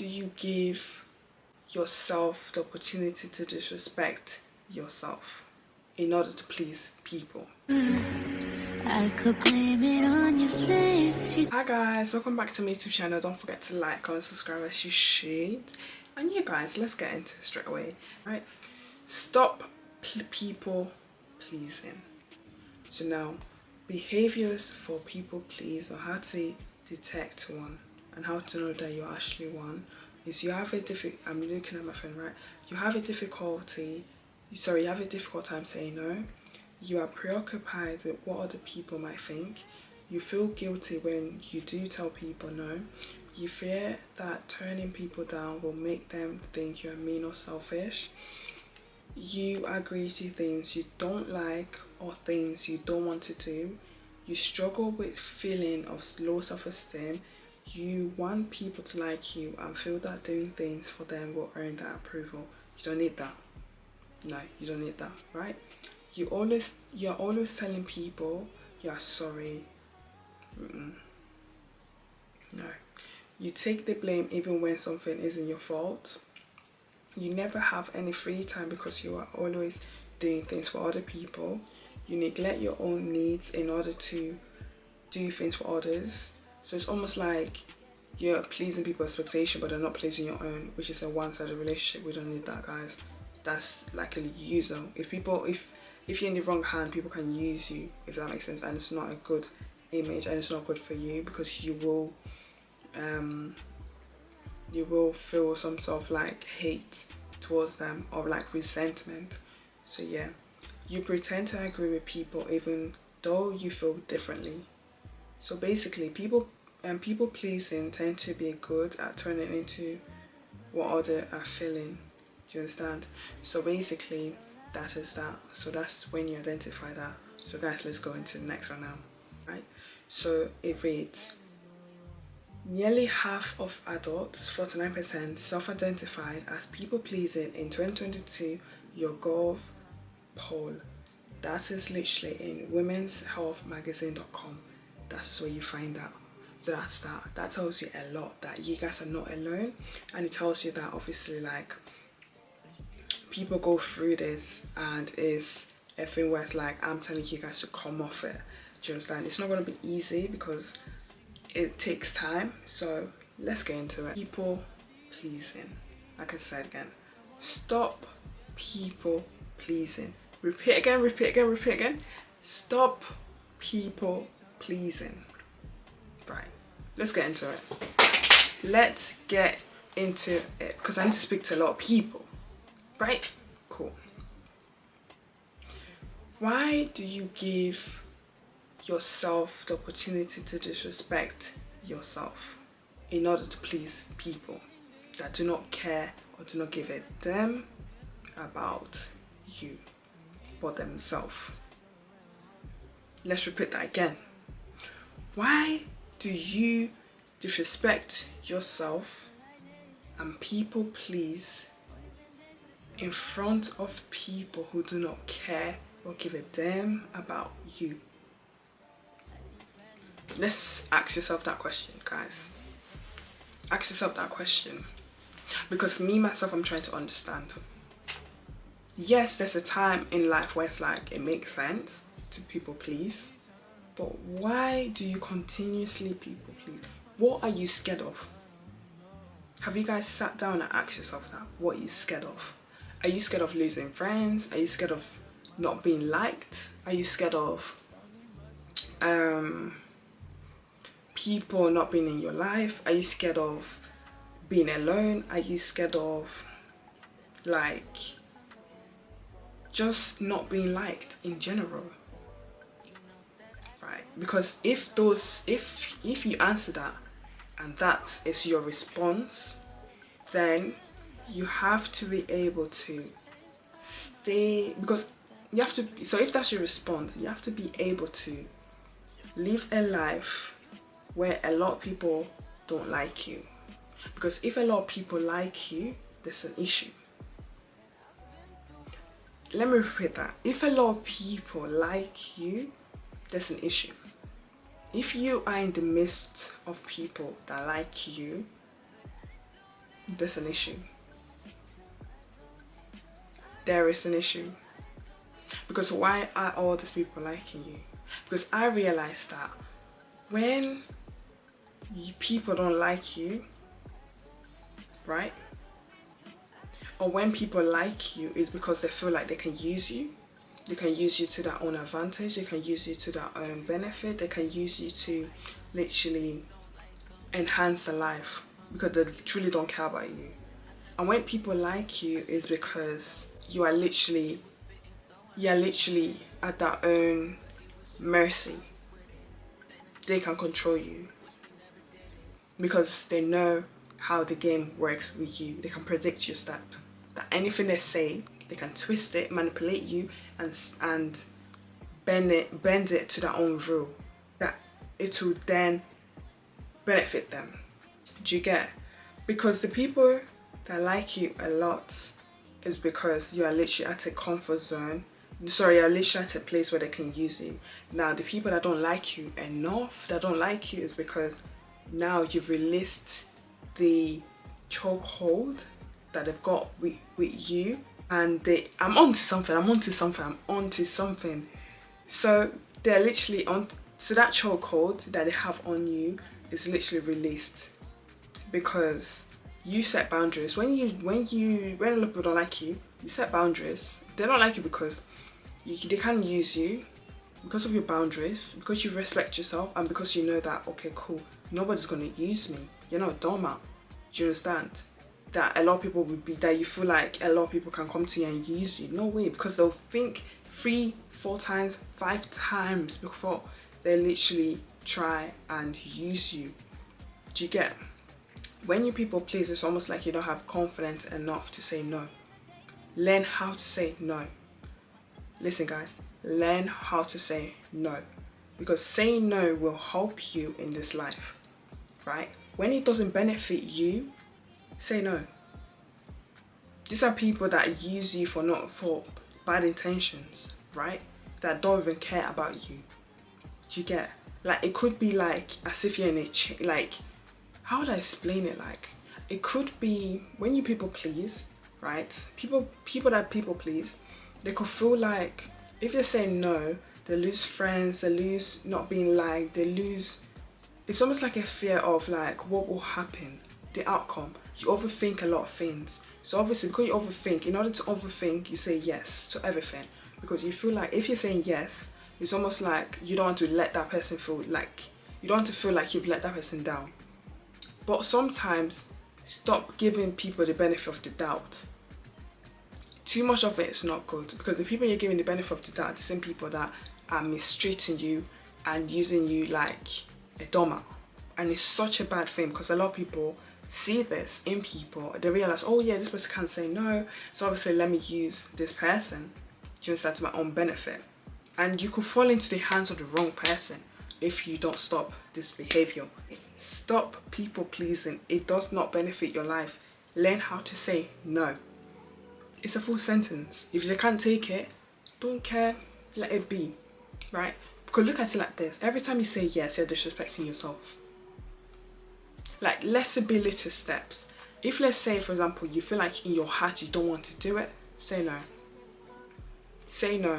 do you give yourself the opportunity to disrespect yourself in order to please people? I could blame it on your face. Hi guys, welcome back to my YouTube channel. Don't forget to like, comment, subscribe as you should. And yeah guys, let's get into it straight away. Right, stop people pleasing. So now, behaviors for people please, or how to detect one and how to know that you're actually one, is you have a I'm looking at my phone, right? You have a difficult time saying no. You are preoccupied with what other people might think. You feel guilty when you do tell people no. You fear that turning people down will make them think you're mean or selfish. You agree to things you don't like or things you don't want to do. You struggle with feeling of low self-esteem. You want people to like you and feel that doing things for them will earn that approval. You don't need that. No, you don't need that, right? You're always telling people you're sorry. No. You take the blame even when something isn't your fault. You never have any free time because you are always doing things for other people. You neglect your own needs in order to do things for others. So it's almost like you're pleasing people's expectation but they're not pleasing your own, which is a one-sided relationship. We don't need that, guys. That's like a user. If you're in the wrong hand, people can use you, if that makes sense, and it's not a good image and it's not good for you, because you will feel some sort of like hate towards them or like resentment. So yeah, you pretend to agree with people even though you feel differently. So basically, people pleasing tend to be good at turning into what others are feeling. Do you understand? So basically, that is that. So that's when you identify that. So guys, let's go into the next one now. Right? So it reads, nearly half of adults, 49%, self-identified as people-pleasing in 2022 YourGov poll. That is literally in womenshealthmagazine.com. That's where you find that. So that's that. That tells you a lot that you guys are not alone, and it tells you that obviously like people go through this and it's a thing where it's like, I'm telling you guys to come off it. Do you understand? It's not going to be easy because it takes time. So let's get into it. People pleasing. Like I said again, stop people pleasing. Repeat again, repeat again, repeat again. Stop people pleasing. Right, let's get into it. Let's get into it because I need to speak to a lot of people. Right? Cool. Why do you give yourself the opportunity to disrespect yourself in order to please people that do not care or do not give a damn about you but themselves? Let's repeat that again. Why do you disrespect yourself and people please in front of people who do not care or give a damn about you? Let's ask yourself that question, guys. Ask yourself that question. Because me, myself, I'm trying to understand. Yes, there's a time in life where it's like, it makes sense to people please. But why do you continuously people please? What are you scared of? Have you guys sat down and asked yourself that? What are you scared of? Are you scared of losing friends? Are you scared of not being liked? Are you scared of people not being in your life? Are you scared of being alone? Are you scared of like just not being liked in general? Right? Because if you answer that and that is your response, then you have to be able to stay, because you have to, so if that's your response, you have to be able to live a life where a lot of people don't like you. Because if a lot of people like you, there's an issue. Let me repeat that. If a lot of people like you, there's an issue. If you are in the midst of people that like you, there's an issue. There is an issue. Because why are all these people liking you? Because I realized that when people don't like you, right? Or when people like you, is because they feel like they can use you. They can use you to their own advantage. They can use you to their own benefit. They can use you to literally enhance their life because they truly don't care about you. And when people like you, is because you are literally at their own mercy. They can control you because they know how the game works with you. They can predict your step. That anything they say, they can twist it, manipulate you, and bend it to their own rule. That it will then benefit them. Do you get? Because the people that like you a lot is because you are literally at a comfort zone. Sorry, you're literally at a place where they can use you. Now, the people that don't like you enough, that don't like you, is because now you've released the chokehold that they've got with you, and I'm onto something. So they're literally on. So that chokehold that they have on you is literally released because you set boundaries. When a lot of people don't like you, you set boundaries. They don't like you because they can use you because of your boundaries, because you respect yourself, and because you know that, okay, cool, nobody's gonna use me. You're not a doormat. Do you understand? That a lot of people would be, that you feel like a lot of people can come to you and use you. No way, because they'll think 3, 4 times, 5 times before they literally try and use you. Do you get? When you people please, it's almost like you don't have confidence enough to say no. Learn how to say no. Listen guys, learn how to say no, because saying no will help you in this life, right? When it doesn't benefit you, say no. These are people that use you for bad intentions, right? That don't even care about you. Do you get? Like, it could be like as if you're in a like, how would I explain it? Like, it could be when you people please, right? People that people please, they could feel like if they say no, they lose friends, they lose not being liked, they lose. It's almost like a fear of like what will happen, the outcome. You overthink a lot of things. So obviously, because you overthink, in order to overthink, you say yes to everything, because you feel like if you're saying yes, it's almost like you don't want to let that person feel like, you don't want to feel like you've let that person down. But sometimes, stop giving people the benefit of the doubt. Too much of it is not good, because the people you're giving the benefit of the doubt are the same people that are mistreating you and using you like a doormat. And it's such a bad thing, because a lot of people see this in people. They realize, oh yeah, this person can't say no, so obviously let me use this person to understand, to my own benefit. And you could fall into the hands of the wrong person if you don't stop this behavior. Stop people pleasing. It does not benefit your life. Learn how to say no. It's a full sentence. If you can't take it, don't care, let it be, right? Because look at it like this. Every time you say yes, you're disrespecting yourself. Like, let it be little steps. If, let's say, for example, you feel like in your heart you don't want to do it, say no. Say no.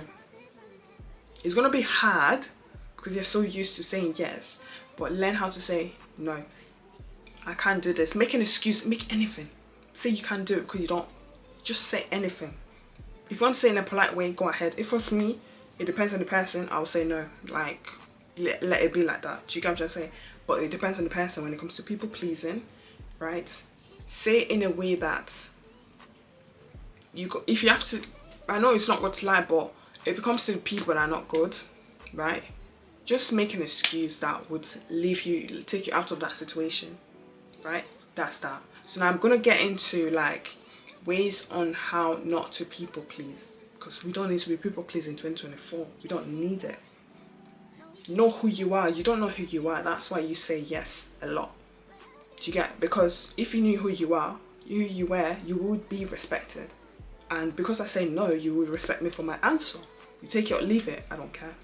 It's going to be hard because you're so used to saying yes, but learn how to say no. I can't do this. Make an excuse, make anything. Say you can't do it because you don't. Just say anything. If you want to say in a polite way, go ahead. If it's me, it depends on the person, I'll say no. Like, let it be like that. Do you get what I'm trying to say? But it depends on the person when it comes to people pleasing, right? Say it in a way that if you have to, I know it's not good to lie, but if it comes to people that are not good, right? Just make an excuse that would take you out of that situation, right? That's that. So now I'm gonna get into like ways on how not to people please, because we don't need to be people please in 2024. We don't need it. Know who you are. You don't know who you are. That's why you say yes a lot. Do you get? Because if you knew who you are, who you were, you would be respected. And because I say no, you would respect me for my answer. You take it or leave it, I don't care.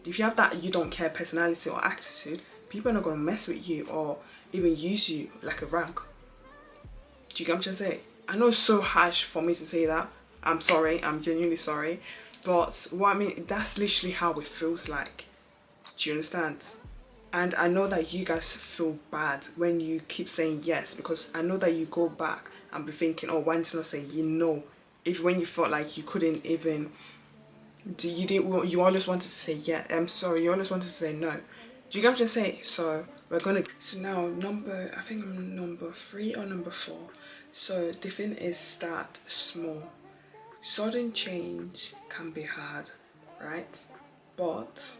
If you have that you don't care personality or attitude, people are not going to mess with you or even use you like a rank. Do you get what I'm trying to say? I know it's so harsh for me to say that. I'm sorry, I'm genuinely sorry. But what I mean, that's literally how it feels like. Do you understand? And I know that you guys feel bad when you keep saying yes, because I know that you go back and be thinking, oh, why didn't you not say if when you felt like you couldn't even you always wanted to say yeah, I'm sorry, you always wanted to say no. Do you get what I'm saying? So so now I think I'm number 3 or number 4. So the thing is, start small. Sudden change can be hard, right? But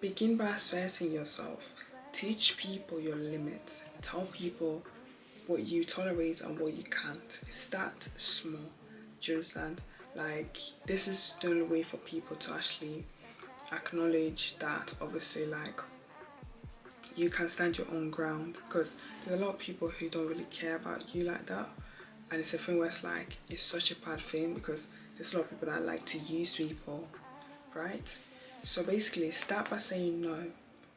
begin by asserting yourself. Teach people your limits. Tell people what you tolerate and what you can't. Start small. Do you understand? Like, this is the only way for people to actually acknowledge that, obviously, like, you can stand your own ground, because there's a lot of people who don't really care about you like that, and it's a thing where it's like, it's such a bad thing, because there's a lot of people that like to use people, right? So basically, start by saying no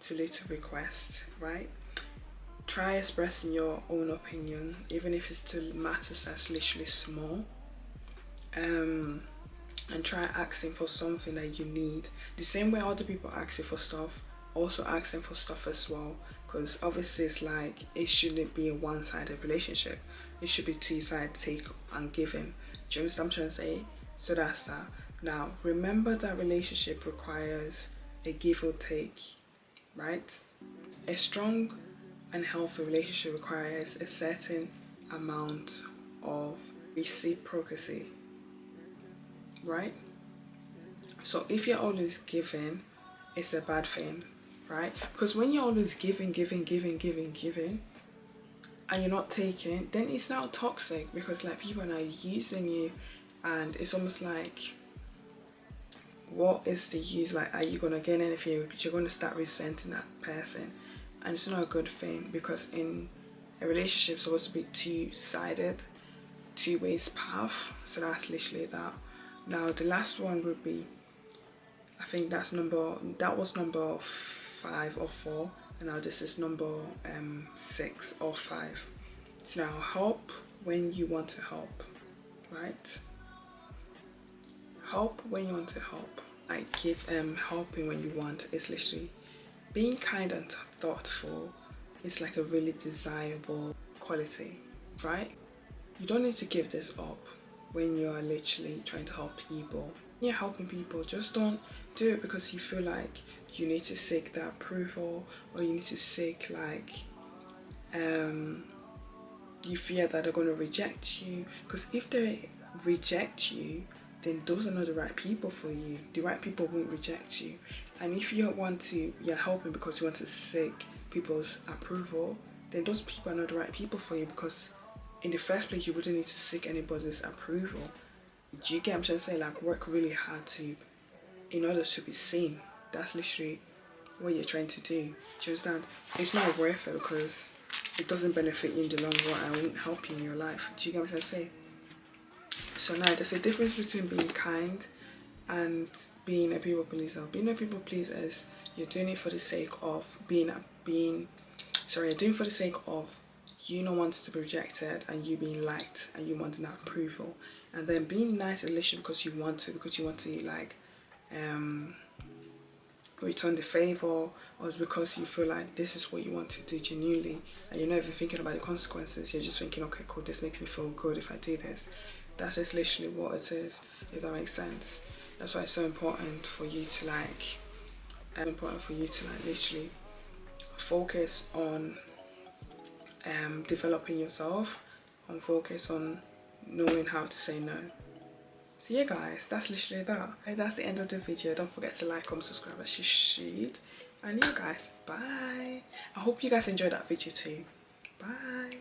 to little requests, right? Try expressing your own opinion, even if it's to matters that's literally small. And try asking for something that you need. The same way other people ask you for stuff, also ask them for stuff as well. Because obviously it's like, it shouldn't be a one-sided relationship. It should be two-sided, take and giving. Do you understand what I'm trying to say? So that's that. Now, remember that relationship requires a give or take, right? A strong and healthy relationship requires a certain amount of reciprocity, right? So if you're always giving, it's a bad thing, right? Because when you're always giving, and you're not taking, then it's now toxic, because like people are now using you, and it's almost like, what is the use? Like, are you gonna gain anything? But you're gonna start resenting that person, and it's not a good thing, because in a relationship, it's supposed to be two-sided, two-ways path. So that's literally that. Now the last one would be, I think that was number 5 or 4, and now this is number 6 or 5. So now, help when you want to help, right? Help when you want to help. Like, give helping when you want. It's literally being kind and thoughtful. It's like a really desirable quality, right? You don't need to give this up when you're literally trying to help people. When you're helping people, just don't do it because you feel like you need to seek that approval, or you need to seek, like, you fear that they're going to reject you. Because if they reject you, then those are not the right people for you. The right people won't reject you. And if you're helping because you want to seek people's approval, then those people are not the right people for you, because in the first place, you wouldn't need to seek anybody's approval. Do you get what I'm trying to say? Like, work really hard in order to be seen. That's literally what you're trying to do. Do you understand? It's not worth it, because it doesn't benefit you in the long run and won't help you in your life. Do you get what I'm trying to say? So now, there's a difference between being kind and being a people pleaser. Being a people pleaser is, you're doing it for the sake of you're doing it for the sake of you not wanting to be rejected, and you being liked, and you wanting that approval. And then being nice in a relationship because you want to like return the favor, or it's because you feel like this is what you want to do genuinely, and you're not even thinking about the consequences. You're just thinking, okay, cool, this makes me feel good if I do this. That's just literally what it is, if that makes sense. That's why it's so important for you to literally focus on developing yourself, and focus on knowing how to say no. So yeah guys, that's literally that. And that's the end of the video. Don't forget to like, comment, subscribe as you should. And yeah guys, bye. I hope you guys enjoyed that video too. Bye.